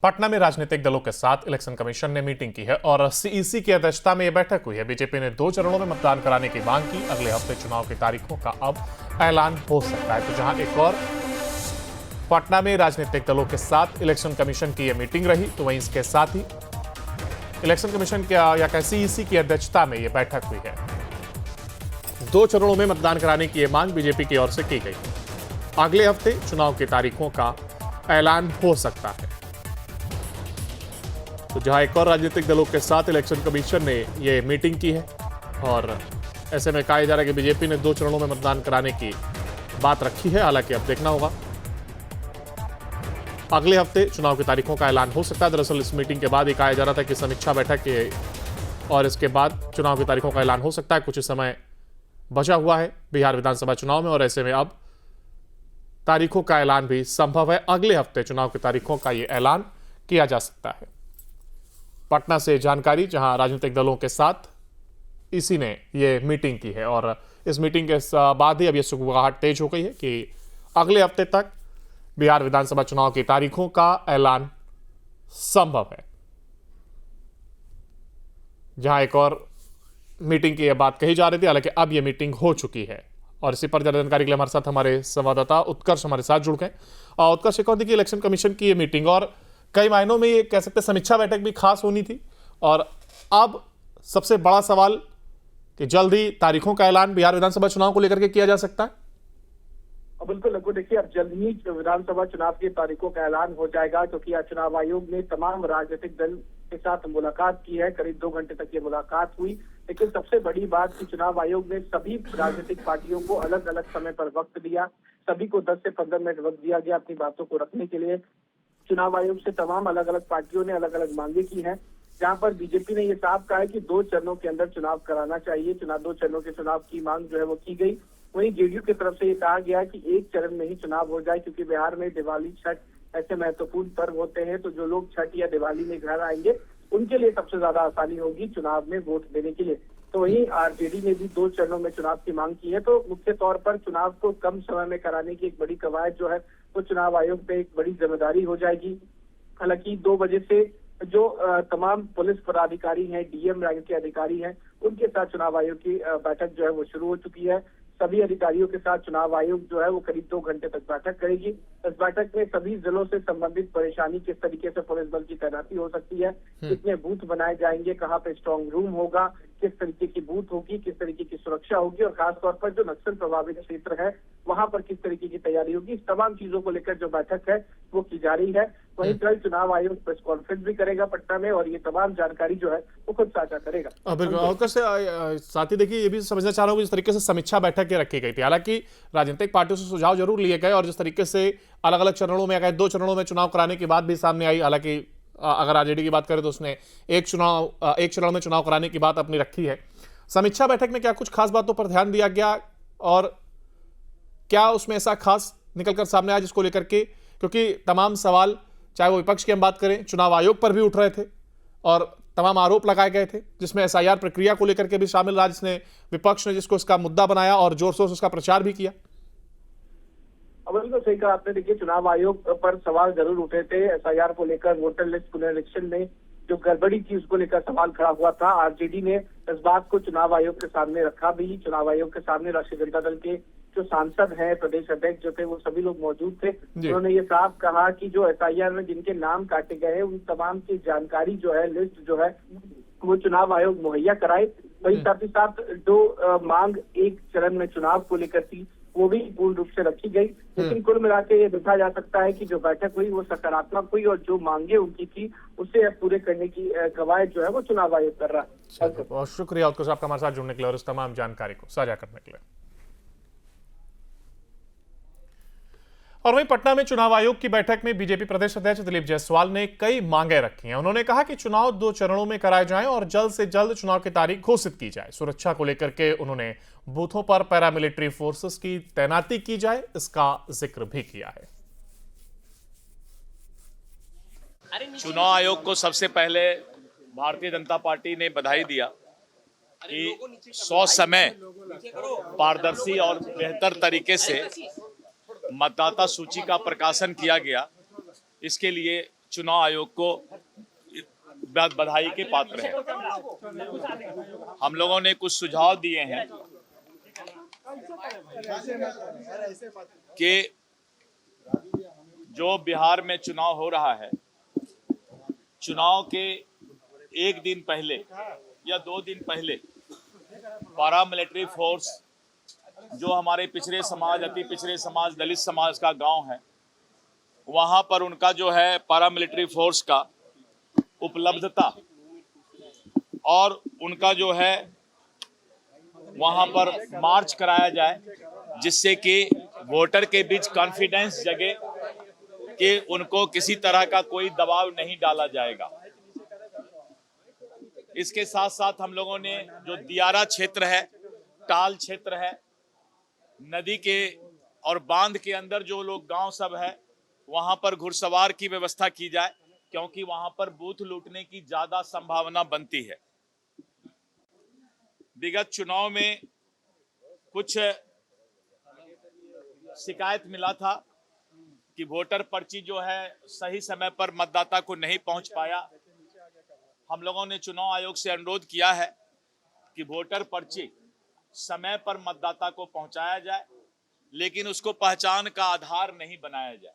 पटना में राजनीतिक दलों के साथ इलेक्शन कमीशन ने मीटिंग की है और सीईसी की अध्यक्षता में यह बैठक हुई है। बीजेपी ने 2 चरणों में मतदान कराने की मांग की। अगले हफ्ते चुनाव की तारीखों का अब ऐलान हो सकता है। तो जहां एक और पटना में राजनीतिक दलों के साथ इलेक्शन कमीशन की यह मीटिंग रही, तो वहीं इसके साथ ही इलेक्शन कमीशन या सीईसी की अध्यक्षता में यह बैठक हुई है। 2 चरणों में मतदान कराने की यह मांग बीजेपी की ओर से की गई। अगले हफ्ते चुनाव की तारीखों का ऐलान हो सकता है। तो जहां एक और राजनीतिक दलों के साथ इलेक्शन कमीशन ने यह मीटिंग की है और ऐसे में कहा जा रहा है कि बीजेपी ने 2 चरणों में मतदान कराने की बात रखी है। हालांकि अब देखना होगा, अगले हफ्ते चुनाव की तारीखों का ऐलान हो सकता है। दरअसल इस मीटिंग के बाद ही कहा जा रहा था कि समीक्षा बैठक के और इसके बाद चुनाव की तारीखों का ऐलान हो सकता है। कुछ समय बचा हुआ है बिहार विधानसभा चुनाव में और ऐसे में अब तारीखों का ऐलान भी संभव है। अगले हफ्ते चुनाव की तारीखों का यह ऐलान किया जा सकता है। पटना से जानकारी, जहां राजनीतिक दलों के साथ इसी ने यह मीटिंग की है और इस मीटिंग के बाद ही अब यह सुगबुगाहट तेज हो गई है कि अगले हफ्ते तक बिहार विधानसभा चुनाव की तारीखों का ऐलान संभव है। जहां एक और मीटिंग की यह बात कही जा रही थी, हालांकि अब यह मीटिंग हो चुकी है। और इसी पर ज्यादा जानकारी के लिए हमारे साथ हमारे संवाददाता उत्कर्ष हमारे साथ जुड़ गए। उत्कर्ष, एक और देखिए, इलेक्शन कमीशन की यह मीटिंग और कई मायनों में ये कह सकते समीक्षा बैठक भी खास होनी थी और अब सबसे बड़ा सवाल कि जल्द ही तारीखों का ऐलान बिहार विधानसभा चुनाव को लेकर के किया जा सकता है। बिल्कुल लगभग देखिए, अब जल्द ही विधानसभा चुनाव की तारीखों का ऐलान हो जाएगा, क्योंकि आज चुनाव आयोग ने तमाम राजनीतिक दल के साथ मुलाकात की है। करीब 2 घंटे तक ये मुलाकात हुई, लेकिन सबसे बड़ी बात कि चुनाव आयोग ने सभी राजनीतिक पार्टियों को अलग अलग समय पर वक्त दिया। सभी को 10 से 15 मिनट वक्त दिया गया अपनी बातों को रखने के लिए। चुनाव आयोग से तमाम अलग अलग पार्टियों ने अलग अलग मांगे की हैं, जहां पर बीजेपी ने ये साफ कहा है कि 2 चरणों के अंदर चुनाव कराना चाहिए। 2 चरणों के चुनाव की मांग जो है वो की गई। वहीं जेडीयू की तरफ से ये कहा गया कि 1 चरण में ही चुनाव हो जाए, क्योंकि बिहार में दिवाली, छठ ऐसे महत्वपूर्ण पर्व होते हैं, तो जो लोग छठ या दिवाली में घर आएंगे उनके लिए सबसे ज्यादा आसानी होगी चुनाव में वोट देने के लिए। तो वहीं आरजेडी ने भी 2 चरणों में चुनाव की मांग की है। तो मुख्य तौर पर चुनाव को कम समय में कराने की एक बड़ी कवायद जो है वो चुनाव आयोग पे एक बड़ी जिम्मेदारी हो जाएगी। हालांकि 2 बजे से जो तमाम पुलिस पदाधिकारी हैं, डीएम रैंक के अधिकारी हैं, उनके साथ चुनाव आयोग की बैठक जो है वो शुरू हो चुकी है। सभी अधिकारियों के साथ चुनाव आयोग जो है वो करीब 2 घंटे तक बैठक करेगी। इस बैठक में सभी जिलों से संबंधित परेशानी, किस तरीके से पुलिस बल की तैनाती हो सकती है, कितने बूथ बनाए जाएंगे, कहाँ पे स्ट्रांग रूम होगा, किस तरीके की बूथ होगी, किस तरीके की सुरक्षा होगी और खासतौर पर जो नक्सल प्रभावित क्षेत्र है वहां पर किस तरीके की तैयारी होगी, इस तमाम चीजों को लेकर जो बैठक है वो की जा रही है। वहीं कल चुनाव आयोग प्रेस कॉन्फ्रेंस भी करेगा पटना में और ये तमाम जानकारी जो है वो खुद साझा करेगा। बिल्कुल, साथ ही देखिए, ये भी समझना चाह रहा हूँ जिस तरीके से समीक्षा बैठक रखी गई थी, हालांकि राजनीतिक पार्टियों से सुझाव जरूर लिए गए और जिस तरीके से अलग अलग चरणों में, अगर 2 चरणों में चुनाव कराने की बात भी सामने आई। हालांकि अगर आरजेडी की बात करें तो उसने एक चरण में चुनाव कराने की बात अपनी रखी है। समीक्षा बैठक में क्या कुछ खास बातों पर ध्यान दिया गया और क्या उसमें ऐसा खास निकलकर सामने आया जिसको लेकर के, क्योंकि तमाम सवाल चाहे वो विपक्ष की हम बात करें, चुनाव आयोग पर भी उठ रहे थे और तमाम आरोप लगाए गए थे, जिसमें एसआईआर प्रक्रिया को लेकर के भी शामिल रहा, जिसने विपक्ष ने जिसको इसका मुद्दा बनाया और जोर शोर से उसका प्रचार भी किया। बिल्कुल सही कहा आपने। देखिए, चुनाव आयोग पर सवाल जरूर उठे थे। एसआईआर को लेकर, वोटर लिस्ट पुनरीक्षण में जो गड़बड़ी थी उसको लेकर सवाल खड़ा हुआ था। आरजेडी ने इस बात को चुनाव आयोग के सामने रखा भी। चुनाव आयोग के सामने राष्ट्रीय जनता दल के जो सांसद हैं, प्रदेश अध्यक्ष जो थे, वो सभी लोग मौजूद थे। उन्होंने ये साफ कहा कि जो एसआईआर में जिनके नाम काटे गए हैं उन तमाम की जानकारी जो है, लिस्ट जो है वो चुनाव आयोग मुहैया कराए। वही साथ ही साथ जो मांग 1 चरण में चुनाव को लेकर थी वो भी पूर्ण रूप से रखी गई। लेकिन कुल मिला के ये देखा जा सकता है कि जो बैठक हुई वो सकारात्मक हुई और जो मांगे उनकी थी उसे पूरे करने की कवायद जो है वो चुनाव आयोग कर रहा है। बहुत शुक्रिया उत्कर्ष आपका हमारे साथ जुड़ने के लिए और इस तमाम जानकारी को साझा करने के लिए। और वहीं पटना में चुनाव आयोग की बैठक में बीजेपी प्रदेश अध्यक्ष दिलीप जायसवाल ने कई मांगे रखी हैं। उन्होंने कहा कि चुनाव 2 चरणों में कराए जाएं और जल्द से जल्द चुनाव की तारीख घोषित की जाए। सुरक्षा को लेकर के उन्होंने बूथों पर पैरामिलिट्री फोर्सेस की तैनाती की जाए, इसका जिक्र भी किया है। चुनाव आयोग को सबसे पहले भारतीय जनता पार्टी ने बधाई दिया कि 100 समय पारदर्शी और बेहतर तरीके से मतदाता सूची का प्रकाशन किया गया। इसके लिए चुनाव आयोग को बधाई के पात्र है। हम लोगों ने कुछ सुझाव दिए हैं कि जो बिहार में चुनाव हो रहा है, चुनाव के एक दिन पहले या 2 दिन पहले पारामिलिट्री फोर्स जो हमारे पिछड़े समाज, अति पिछड़े समाज, दलित समाज का गांव है, वहां पर उनका जो है पारामिलिट्री फोर्स का उपलब्धता और उनका जो है वहां पर मार्च कराया जाए, जिससे कि वोटर के बीच कॉन्फिडेंस जगे कि उनको किसी तरह का कोई दबाव नहीं डाला जाएगा। इसके साथ साथ हम लोगों ने जो दियारा क्षेत्र है, टाल क्षेत्र है, नदी के और बांध के अंदर जो लोग गांव सब है, वहां पर घुड़सवार की व्यवस्था की जाए, क्योंकि वहां पर बूथ लूटने की ज्यादा संभावना बनती है। विगत चुनाव में कुछ शिकायत मिला था कि वोटर पर्ची जो है सही समय पर मतदाता को नहीं पहुंच पाया। हम लोगों ने चुनाव आयोग से अनुरोध किया है कि वोटर पर्ची समय पर मतदाता को पहुंचाया जाए, लेकिन उसको पहचान का आधार नहीं बनाया जाए।